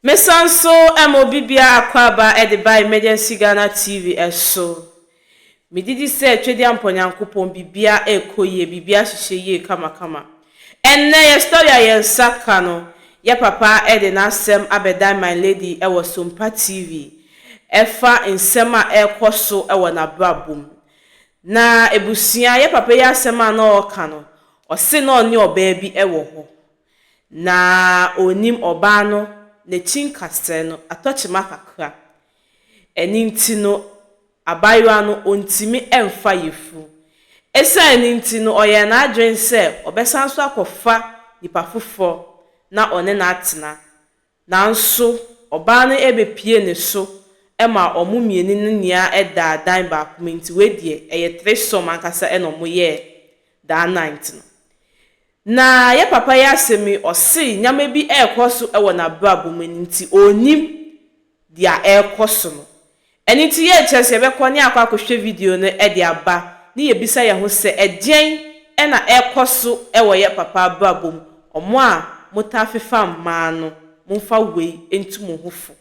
Mesanso emobibia akwaba ediba emergency Ghana TV eso. Mididi se twedi amponyankopon bibia ekoye bibia hihye kama. Enne ye story ye nsaka no ye papa ede na asem abeda my lady ewo Sompa TV. Efa nsema ekoso ewo na brabum. Na ebusia ye papa ya asem na oka no. Ose na oni oba bi ewo ho. Na onim oba no ne chinkase no atochima kakra eninti no abaywa no ontimi emfa yefu esa eninti no oye na adwen se obesanso akofa nipa fofo na one na atena nanso oba no ebepie ne so ema omumieni ne nia eda dan ba komenti wedie eye 3 som ankasa enomo ye da 19 no na ye papa ya semi osi nyame bi ekoso ewo na brabo maninti onim dia ekoso no eniti ye chese be koni akwa akohwe video no e dia ba ni ye bisa ye ho se edien e na ekoso ewo ye papa brabo omo a mutafefa ma no mumfa wei entumo hofo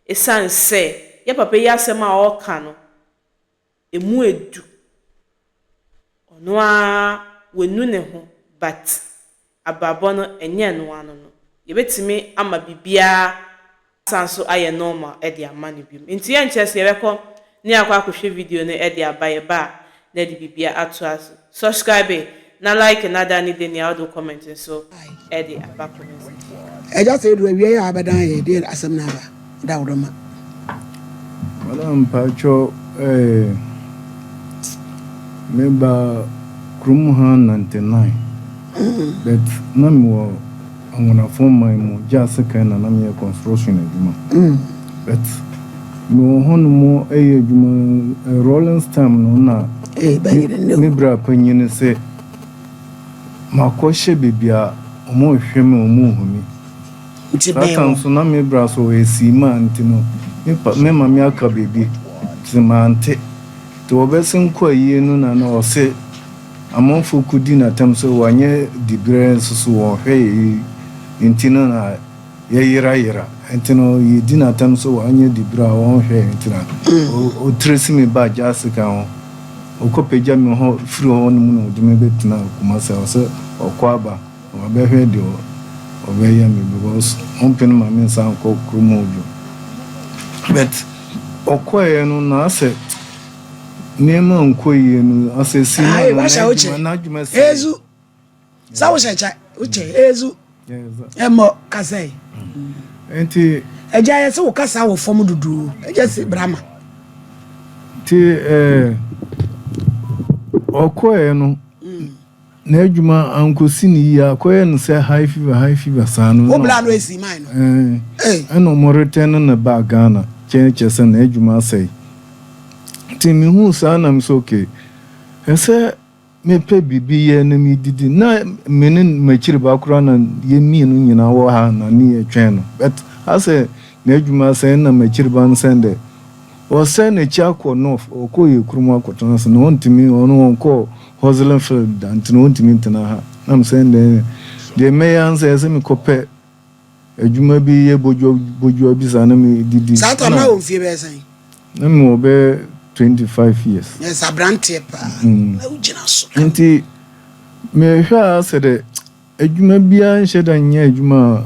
esan se ye papa ya sema oka no emu edu ono a wenu ne ho but ababono enye no ano no yebetimi ama bibia sanso aye normal e dia mani bim nti ye nchese yebekọ ni akwa akohwe video no e dia abaye ba na di bibia ato aso subscribe na like na da ni de ni audio comment so e di abako e just say do we ya abadan ye de asem na ba da wodoma wala mpacho memba krum 99 but namo angona form my mo just kind na me construction aduma but no hono mo aduma rolling stem no na me bra panyin se makoshe bibia omo hweme omo humi atan so na me bra so esima antino me mama aka bebi timante to obesin kwa yi no na ose amonfo kudi na tam so wanye dibre so wo hwe intino na yira intino yidi na tam so wanye dibra wo hwe intina o tresi me ba jasika ho o kopeja me ho firi ho no mu no de me betina kuma se okwaba o be hwe de o be ya me because on pen ma me san ko krumo ojo but okwaye no na ase nema nkoye no asesi na adwuma ezu sawo checha uche ezu emo kasai enti eja yese wo kasa wo fom dudu eja se brama ti okoye no na adwuma ankosi ni ya koye no se high fever sanu wo bla no esi mine no eno mo return na ba Ghana chese na adwuma sai timi hu sa na msoke ese mepe bibi ye na mi didi na menin machiri ba kura na ye mienu nyina wo ha na ni etwen no but ase na adwuma sai na machiri ba nsende o se na chi akọ north okoye kuruma akọtọ na no ntimi ono onko hustling field antino ntimi ntena ha na msende de meyanse ese mi kope adwuma bi ye bojo bi sa na mi didi sa na o fie be san na mi obe 25 years. Yes, abrante pa. Na ujina so. Nti me hwa se de adwuma bia nhye da nya adwuma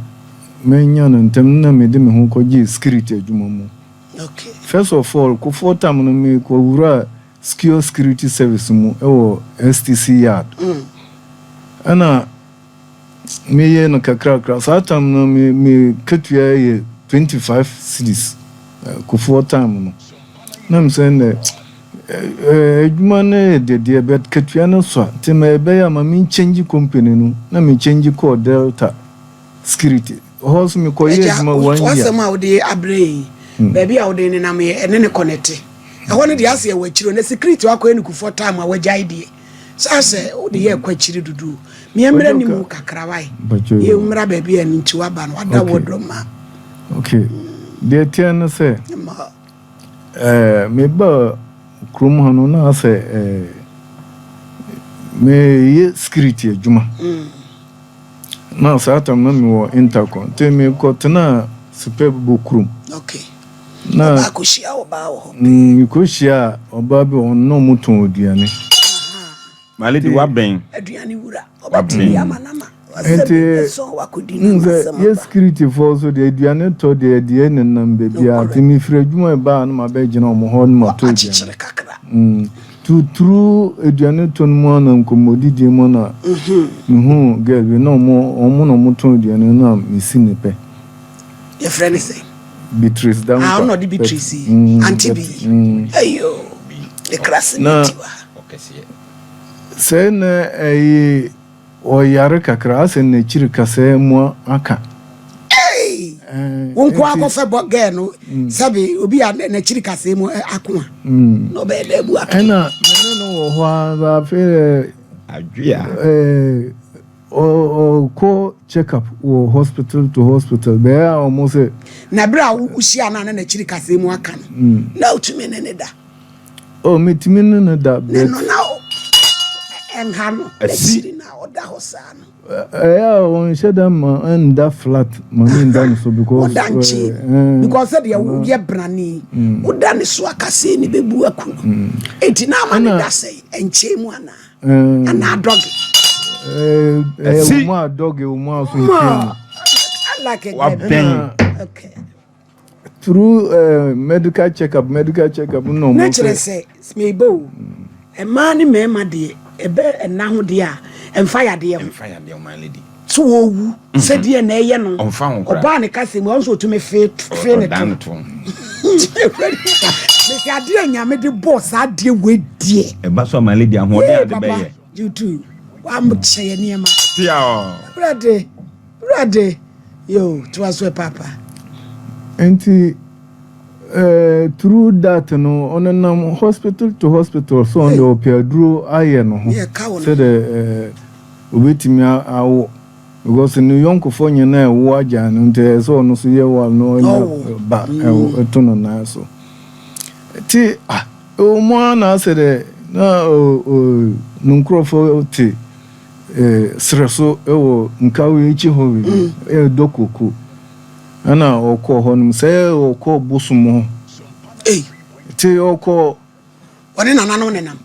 menya no ntem na me de me ho koji security adwuma mu. Okay. First of all, ko for time no me ko wura skill security service mu ewo STC yard. Ana me ye no kakra sa time no me katua ye 25 cedis ko for time no. Na msende adwuma na de bet katua no so tema ebe ya ma me change company no na me change call Delta security house me ko ye adwuma 1 year wasema wo de abre baby a wo de na me ene ne connect e ho ne de ase e wachiro na security wako enu ku for time a wagya ide sase wo de ye kwachiri dudu me emra ni mu kakrawai ye umra baby enu nti waba no wada wodroma okay de tiana se me ba krum hanu na ase me ye security adwuma na sa atam na me wo intercom te me ko tena super bokrum okay na akoshia oba wo ikoshia oba bi onno muton oduane maledi wa ben aduane wura oba ti amanama ente so wakodi na masama yes security for so the aduane to the die nenam bebi a timi frejuma ba na ma be gina omo ho no to aduane true aduane to no na nkomodi di mo na girl we no mo no muton aduane na misi ne pe your friend say Beatrice down no the Beatrice auntie B ayo the class na okay see say na o yare kakra ase na chiri kase mo aka won kwa ko fe bo girl no sabi obi na chiri kase mo akwa no be da bu aka na no wo ho ba fe adua ko check up wo hospital to hospital be almost na bra ushia na chiri kase mo aka no na utumi ne da oh metimi ne da be no na enhano chiri na oda hosano on shedam and that flat money done so because said you brani udane so akase ni bebu aku enti na ma ne da sei enche mu ana dog mo dog mo so I like it okay through medical checkup no mo say smebo e man ni me ma de ebe na ho de a emfa ya de man lady so owu se de na eye no oba ne kase mo so tumi fe ne to me ka de anyame de boss ade we die e ba so man lady ahode ade be ye you too wa mo che ne ma tia brade yo to aso papa enti through that no on a hospital to hospital so on the opiaduro aye no said obetimi awo because new yonko for nyina wo aja no nte so no so ye wa no ba to no na so ti o mo na said na nkrofo ti sreso ewo nkawe echi ho wi dokoko ana okọ honum say okọ bosumo ti okọ woni nana ne nam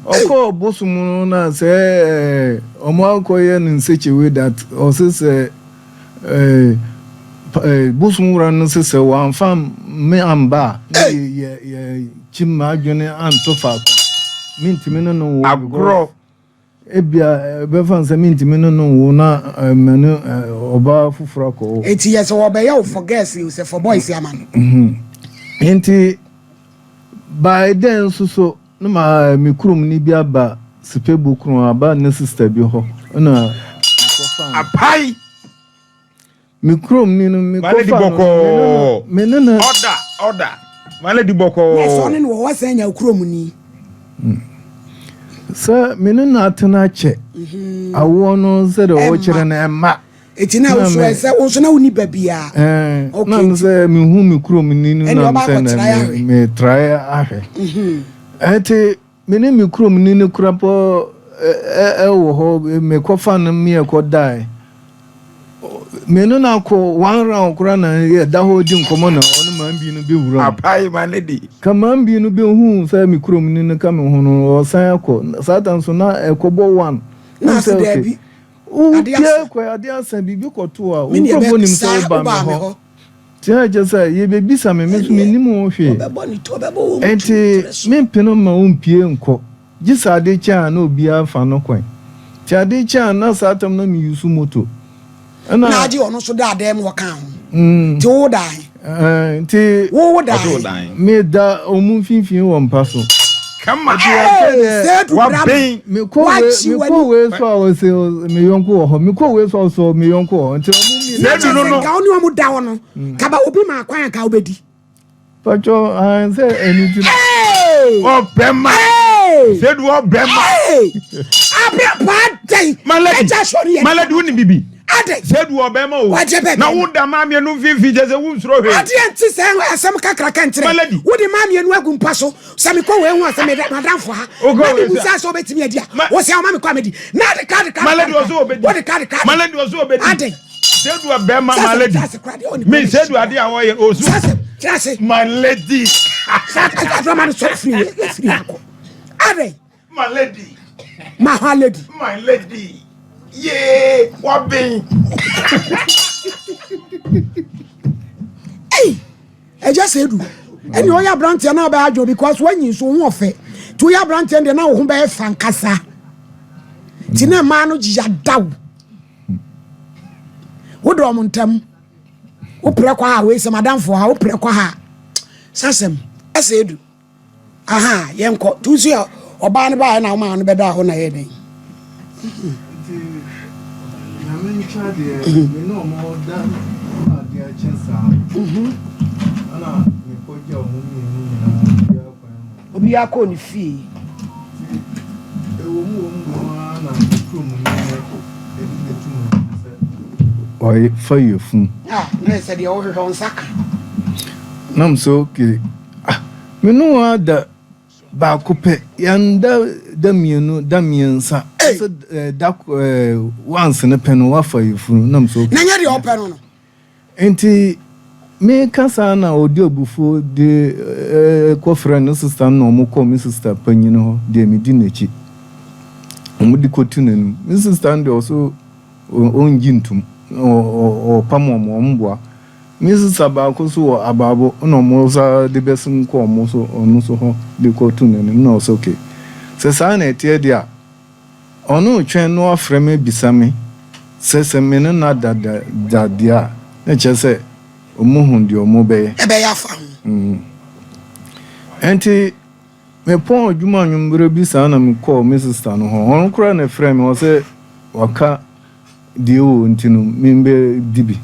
okọ bosumo na say omo akoye nsechewe that o say bosumo ran say wan fam me amba ye chimma adwene antofa mintimi no wo agro ebia be fan se mintimi no wo na manu oba fufura ko eti yes wo be you forget you say for boys yaman enti by then so no ma mikrum ni bi aba sipebu krum aba ne sister bi ho na apai mikrum ni no mi ko fa menena order maledi boko yes one no wo sanya krum ni sa menena atena che awo no se de wo kire na ema eti na wo so se wo so na woni babia okay na se mi hu mi krom ni no na se na me try ahwe eti meni mi krom ni ne kurapo wo ho me ko fa na me e ko dai menu na ko one round kura na ye da ho di nkomo na onu man bi no be wura apai maledi ka man bi no be hu sa mi krom ni ne ka me hu no o san ko satan so na e ko bo one na se debi Udia kwa adia sa bibi koto a ukofo nim so ba me ho tia je sa ye bebi sa me mesu me nim wo hwe enti me peno ma umpie nko gisa ade cha na obi afa no kwan tia ade cha na satam na mi yusu moto na ade ono so da ade mo kan ho ti wo dai enti wo dai me da omu finfin wo mpa so come on wa ben me ko we so o se me yonko ho me ko we so me yonko ho nti no ga oni omu da wono kaba obi ma kwan ka obedi pacho an se anything o bema se du o bema abi pa dai maladi woni bibi ade se du o bema o na wo da ma me no fifi je se wo nsuro hwe ade enti se asem kakra ka ntre wo di ma me no agu mpa so se me ko we hu asem madamfo ha na me sa so betimi adia wo se o ma me ko amedi na de ka maladi wo so obedi wo de ka maladi wo so obedi ade Said you are Bema, my lady. Me said you are the away. My lady. My lady. My lady. My lady. Yeah, what be? Hey, I just said, and you are branching now by Joe because when you so warfare, to your branch and now home by Fancasa. Tina Manu Jadaw. What do I want them? Who prequa away some madam for how prequa? Sassam, I said, aha, young court, two year or barn by now man better on a heading. You know more than their chance. We are calling fee. Why, for you, Ah, I said the old on sack. Nam so okay. Me no ada ba kope yanda da mienu da miensa so da once ne pen wa fa yifunu nam so na nya de open no enti me kasa na odi obufo de kofra no sister no mo ko me sister panyin ho de me di nachi mo di kotunanu me sister ndo so onjintum o pamo mo mbwa Mrs. Sabako so ababo no moza de besun ko mo so onu so ho de ko tunanu no so okay se sa na etie dia onu twen no afreme bisame se me na da dia na chese omuhun di omube ebe ya fa enti me pon adwuma nwumbre bisa na me ko Mrs. no ho on kura na frame o se waka di o ntinu mimbe dibi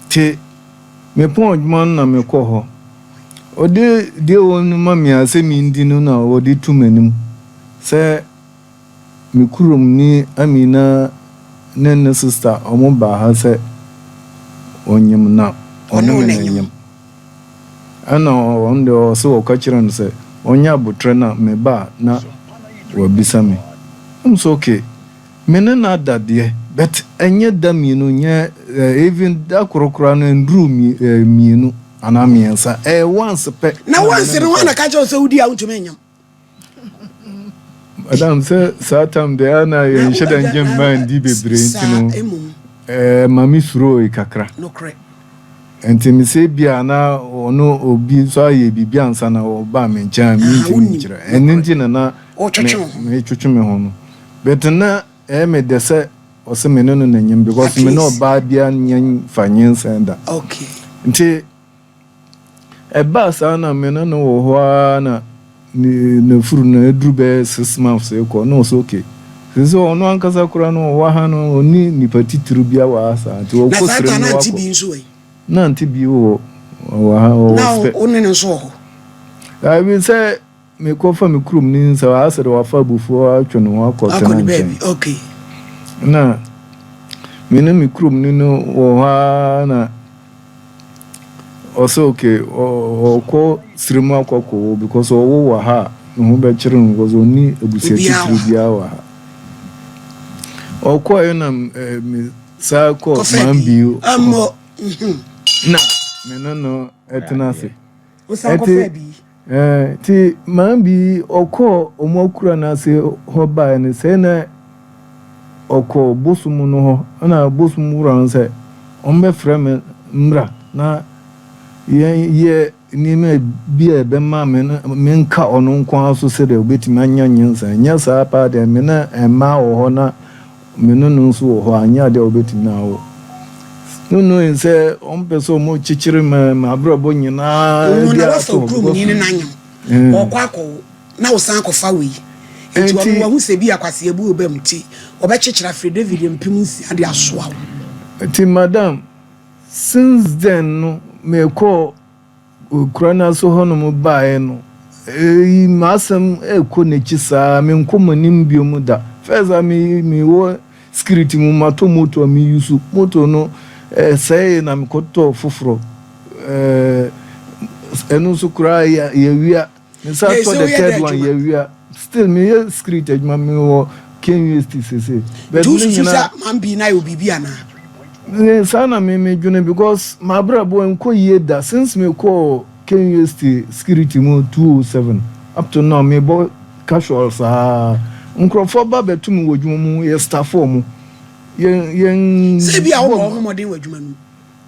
te me pon adwuma na me ko ho ode de won ma me ase mi ndinu na ode tumanim se me kurum ni Amina ne sister omo ba ha se onyem na ono menyem ana ondo so ka kiran se onya butre na me ba na wabisa me so okay me na dade but enye da mienu nya even da korokora no ndru mienu ana miensa once pe na once no na ka jo so udi a untumenyam Adam se satam de ana ye shedan gem man di bebre ntino mami suro ikakra no correct enti mi se bia na ono obi so aye bibia ansa na oba me ncha mi nchira enti na me chuchu me hono betna me dese ose me no na nyem because me no ba bia nyan fanyin senda okay enti ba sa na me no wo ho na ni furu na edrube 6 months eko no so okay so ono ankasa kura no wa ha no oni ni patitru bia wa asa ti o kosre no wa na anti bi wo wa ha o na oni no so ho I mean say me ko fa me krum ni nsa wa asa de wa fa bufo atwo no wa ko tena okay na me na me krum ni no wo ha na also okay o ko sirimu akoko because o wo ha no be kire no because oni ebusia titiri bia wa ha o ko na me sa ko mambi amo na me no etenase o sa ko fe bi ti mambi o ko o mo kura na se ho ba ni se na o ko bosumu no ho na bosumu ran se on be frame mra na ye ni me bia be ma me nka ono nkwa so se de obetimi anya nyensa nya sa pa de me na ema wo ho na me no so wo ho anya de obetimi na wo no nse on peso mo chichiri ma abrobo nyina dia so group ni na nyam o kwa ko na wo san ko fa we enti wo hu se bia kwase ebu obam ti obe chichira Fred David mpim nsi ade asoa enti madam since then no me ko kurana so hono mo bae no masam eko nechisa me nkomanim biom da first me wo security mu mato moto mi yusu moto no say na me koto foforo enu so kura ya wia nsa to the third one ya wia still me security ma me wo can use this say but do you say man bi na obibi ana Sana me june because my brother enko ye da since me call KUST security mo 207 up to now me boy casuals nkrofo ba betum wodwum mu ye staff mu yen say bia wo modern wadwuma nu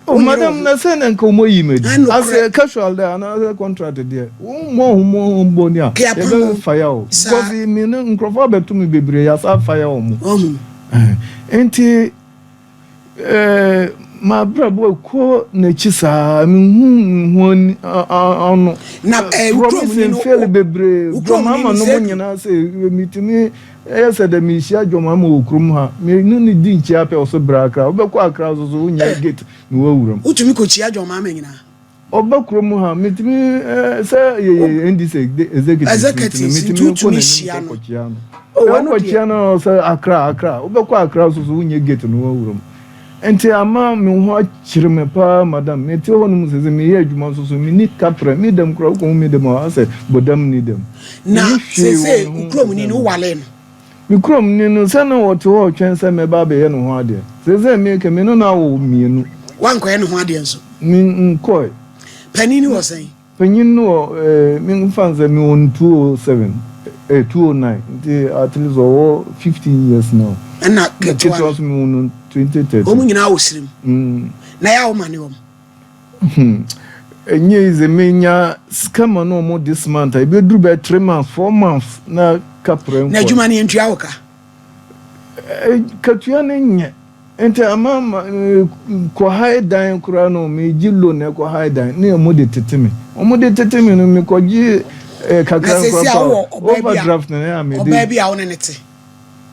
oh madam na say na nko mo yi medi as a casual there another contract there mo boni a ye fire o because me nkrofo betum bebre ya sa fire o mu enti my brother ko na chisa mi hu ono na promise fail bebre mama no nyina say mitimi ese da mi hia dwoma ma okrum ha me nu ni di nchi ape oso braka obekọ akra so nya gate ni wawuram utumi ko chia dwoma ma nyina obekrum ha mitimi say ye ndise executive mitimi ko na hia no o chia no say akra obekọ akra so nya gate ni wawuram enti ama me ho chirme pa madam me te honum sese me ye adwuma so me ni kapra me dem kro ko me dem o say bodam ni dem na sese ukrom ni no wale no me krom ni no se na wo to ho twen se me ba be ye no ho ade sese me ke me no na wo mienu wan ko ye no ho ade nso me nkoi panini wo sen panin no me mfanze me on 207 209 the at least 15 years now and na it was me on 2030 omu nyina wo sirim na ya wo mane wo enye is a menya scam no mo this month I be do be 3 months 4 months na kapre na juma ni ntua wo ka katua na nye ente ama ko high dan kura no me jillo na ko high dan ne mo de teteme no me ko ji kakra ko overdraft na ya me de obabi a wo ne te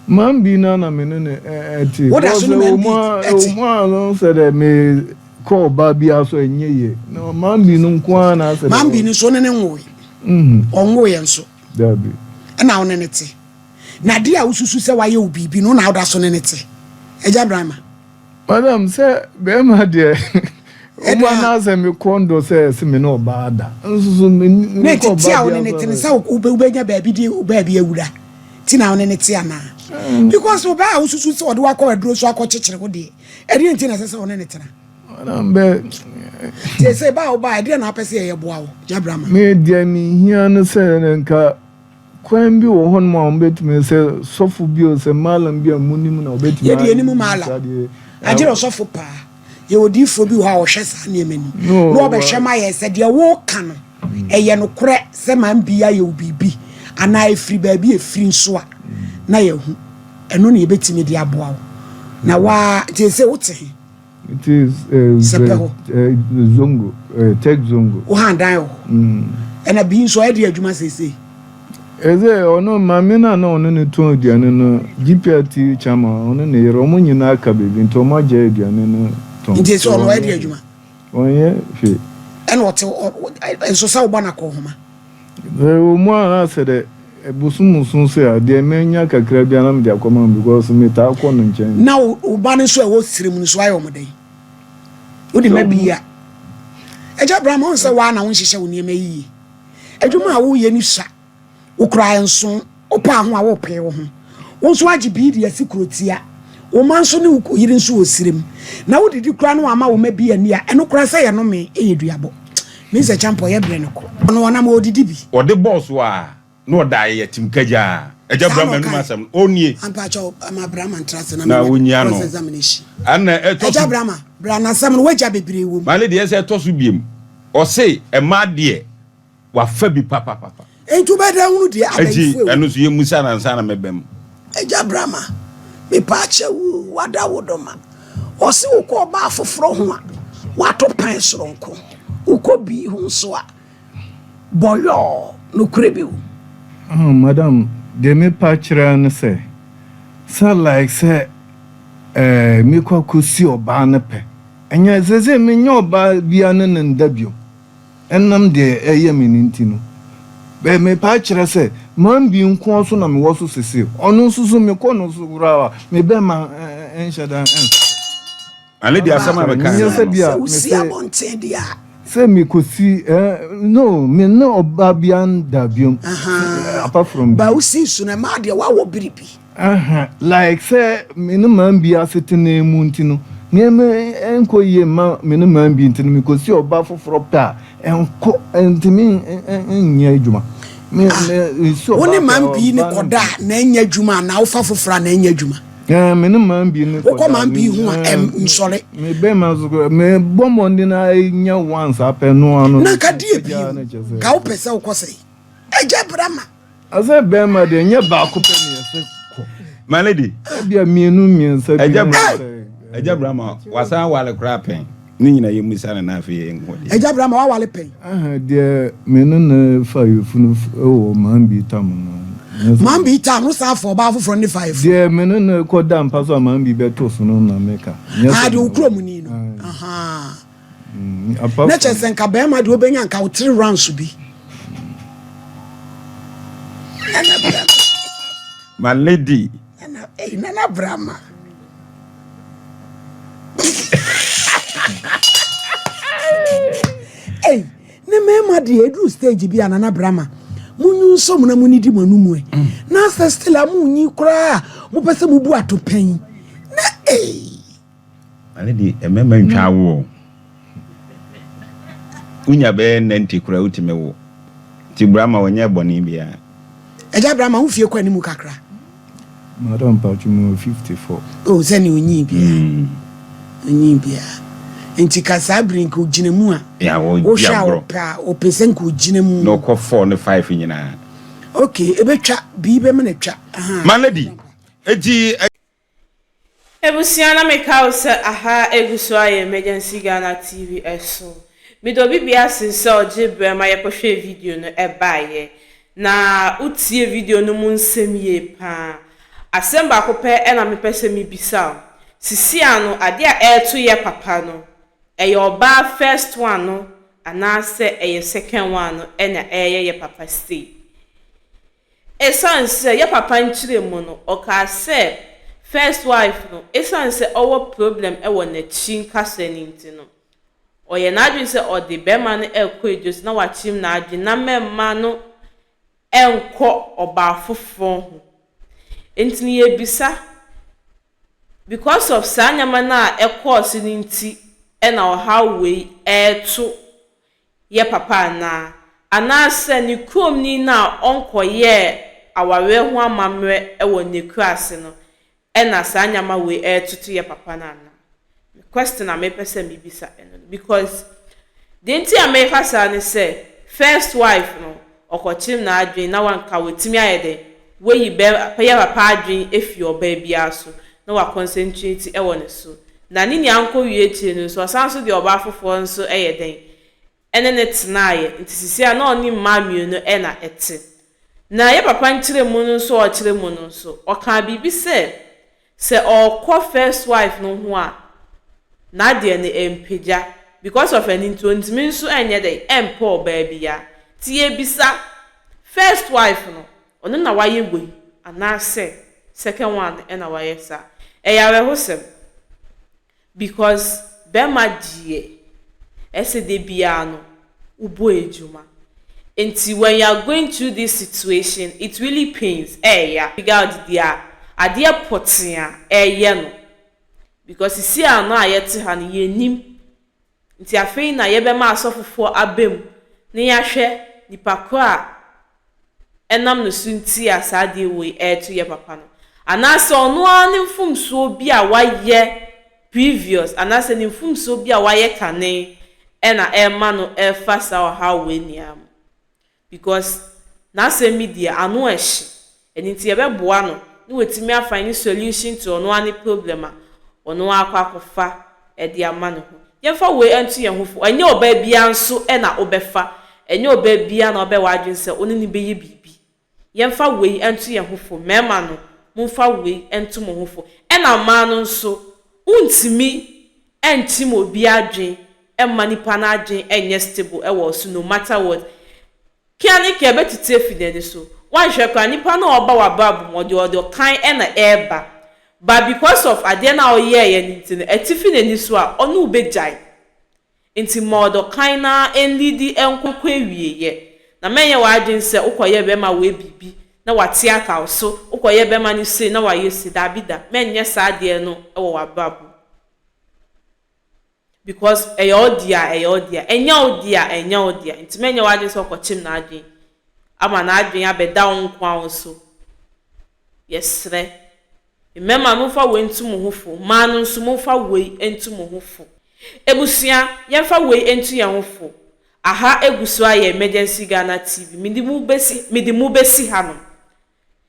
man bi na me ne eti what does no no said me call baby aso enyeye no man bi no nko na said man bi no so ne nwowe onwo ye nso dabi na wo ne te na dia ususu se waye obibi no na wo da so ne te eja brama madam say be ma de o na say me kondo say se me no baada nsusu me ko baada wo ne te se ubenya baabi di baabi awura ti na wo ne te ana because oba ususu se ode wakọ aduro so akọchechire wo de eri nti na se wo ne te na madam be say ba oba ede na apese ye boa wo ja brama me dia mi hia no say nka kwan bi wo hon ma ombetumi say sofu bi o say malam bi amunim na obetumi ye de enimu malam ajiro sofu pa ye odifo bi ha wo hwesa na emani no obehwe ma ye say de wo ka no eye no kore say man bia ye obibi ana efiri ba bi efiri nso a na ye hu eno na ye betimi de aboa wo na wa je say wote it is zongo tech zongo o handan o ena bi nso e de adwuma sese eze ono mami na ono ne to aduane no GPRT chama ono ne yero mo nyina aka bebi nto ma je aduane no to nti so ono e de adwuma onye fe ena wote enso sa oba na ko homa o mo ana se de busumusun se a de menya kakra bia na me de akoma because me ta akọ no nchen na oba ne so e wo sirim no so ayo mo dai odi mabia eja brahma on se wa na won hihye wo niam yi adwuma a wo ye ni sha ukra enso opa ho a wo pe wo ho wo so agi bi de asikurotia wo manso ne yiri nso wo sirim na wo didi kura no ama wo mabia ni a eno kura se ye no me eyeduabo me se champo ye bre no ko no wona ma odidi bi ode boss wa no dai ye timkaja eja brahma no masam onie ampacho ama brahma trust na wonya no examination ana eja brahma brana sam no waja bebre wo male de se to so biem o se e ma de wa fa bi papa entu beda hunu de abayifu eno so ye musa na nsa na mebem eja brahma me pacha wo wada wodoma o se wo ko ba foforo ho a wato pan soronko uko bi hu so a boyo no kurebi wo madam de me pachira no say so like say me kwa kusi oba na pe enya zeze me nya oba bia ne ndabio enam de eye me nintino be me pachira say man bi nko so na me wo so sese ono susu me ko no so wura me be ma enshada ale dia sama be kan nya se bia me se abonten dia se me kosi no me no oba bia ndabio apart from ba usi su na ma de wa wo biribi like say me no man bia sitting na mu ntino me enko ye ma me no man bi ntini me ko si oba foforo pa enko ntimi enya adwuma me so woni man bi ni koda na enya adwuma na wofa foforo na enya adwuma me no man bi ni koda man bi hu nsore me be ma so me bombo ndi na enya once apenu anu na ka die bi ka wo pese wo kose eja brama ase be ma de nya ba ko pe me ese ko my lady bia mienu sa eja brama wasan wale kra pen ni nyina ye musa na afi enhodi eja brama wa wale pen de menu na fa yefunu o man bi tam no man bi tam no sa for ba foforo ni 5 de menu na ko da mpa so man bi beto so no na meka de okro mu ni no aha na chesen ka be ma de obenya nka o 3 rounds bi my lady nana brama Hey, ne mema de edu stage bi anana brama. Munyu so muna munidi manumu e. Na sa still amunyi kra, mo pese mo bu atopan. Na Aledi emema ntwa wo. Unya be nenti kra utime wo. Ti brama wonye boni bia. Eja brama hu fie kwa ni mu kakra. Madam Pachumo 54. Oh, zeni onyi bia. Onyi bia. Enti kasa brink ojinemu a ya wo sha opa opesen ko ojinemu no ko 4 no 5 nyina okay ebetwa bibe me netwa aha my lady eji Ebusiana mekausa aha eguso aye emergency Ghana TV eso mido bibia sinse oje brema ye pohwe video no ebaye na utie video no mu nsemie pa asemba akopɛ ena mepese mi bisa sisi ano ade a eto ye papa no eyoba first one no anase eye second one no ena ye papa stay esanse ye papa nchire mu no oka se first wife no esanse owo problem ewo na chi nkasa ni nti no oye na adwin se ode bema no ekọ ejos na wachim na adwin na memma no enko oba afofo ho enti ni ebisa because of sanyama na ekọ ni nti ena how we eto ye papa na anase ni krom ni na onkoye aware ho amamre ewo ne krase no ena sanyama we eto ye papa na question am pese mi bisa because the nti America sa ni say first wife no okochim na adwin na wanka wetimi ayede we yi be papa adwin efi oba bia so na wa concentrate ewo ne so na nini anko wie chi no so sanso de oba afofo nso eyeden ene ne tnaye ntisisi a na oni mamie no ena ete na ye papa nchire mu no so o chire mu no so o kan bibi se okọ first wife no ho a na de ne empeja because of an intimi nso enye dey empo oba bia tie bisa first wife no ono na waye gwe anase second one ena waye sa eyawe hosem because bema die ese de bia no ubo ejuma enti when you are going through this situation it really pains figure out dia ade potia no because isi ano ayete ha no yenim nti afei na ye be ma asofofo abem ne yahwe nipa a enam no sunti asade we to ye papa no anase ono ani mfumso bi a waye previous anase ni mfumso bi a waye kane ena ema no efasa how we niam because na se media ano ehye enti ye be boa no ni wetimi afine solution to ono ani problem a ono akwakofa edi ama no yemfa we antu ye hofo enye oba bia nso ena obefa enye oba bia na obe wadwen se oni ni beye bibi yemfa we antu ye hofo mema no mumfa we antu mo hofo ena ma no nso untimi entim obi adwen emma nipa na adwen enye stable ewo so no matter what kiani ke betite fidede so wan hwe kwa nipa na oba wa babu mode kan ena eba but because of ade na oye nti no etifi nani so a onu ubejai nti modo kan na enlidi enkokọ ewieye na menye wa adwen se ukoye be ma we bibi na wate aka so ukoye be ma ni se na wa yesi dabida menye sa ade no ewo wa babu because eyodia enya odia ntimenya wade so kochim na adwen ama na adwen abeda nkwa onso yesre remember mo fa we ntu mo hofo ma no nso mo fa we entu mo hofo ebusia yemfa we entu ye hofo aha egusu aye emergency Ghana TV midi mu besi ha no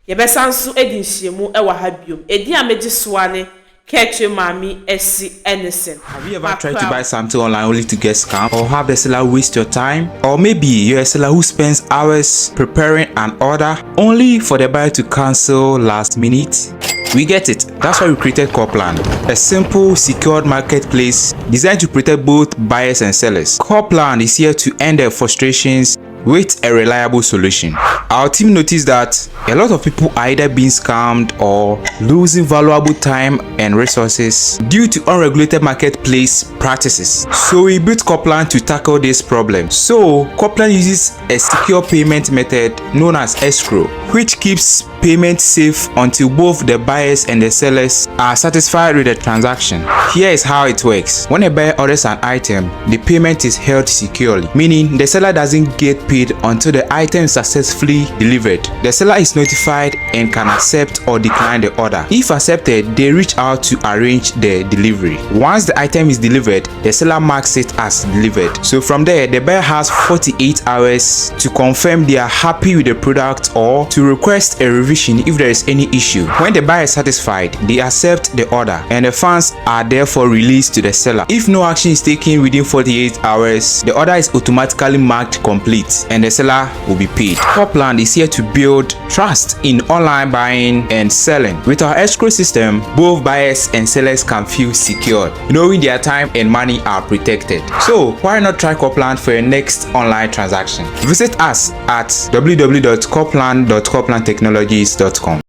ye besanso edinhyiemu e wa ha biom edi amegisoa ne Ketche Mami SC Innocent. Have you ever tried to buy something online only to get scammed, or have the seller waste your time? Or maybe you're a seller who spends hours preparing an order only for the buyer to cancel last minute? We get it. That's why we created Copland, a simple, secured marketplace designed to protect both buyers and sellers. Copland is here to end their frustrations with a reliable solution. Our team noticed that a lot of people are either being scammed or losing valuable time and resources due to unregulated marketplace practices. So we built Copland to tackle this problem. So Copland uses a secure payment method known as escrow, which keeps payment safe until both the buyers and the sellers are satisfied with the transaction. Here is how it works. When a buyer orders an item, the payment is held securely, meaning the seller doesn't get paid until the item is successfully delivered. The seller is notified and can accept or decline the order. If accepted, they reach out to arrange the delivery. Once the item is delivered, the seller marks it as delivered. So from there, the buyer has 48 hours to confirm they are happy with the product or to request a revision if there is any issue. When the buyer is satisfied, they accept the order and the funds are therefore released to the seller. If no action is taken within 48 hours, the order is automatically marked complete and the seller will be paid. Copland is here to build trust in online buying and selling. With our escrow system, both buyers and sellers can feel secured, knowing their time and money are protected. So why not try Copland for your next online transaction? Visit us at www.copland.coplandtechnologies.com.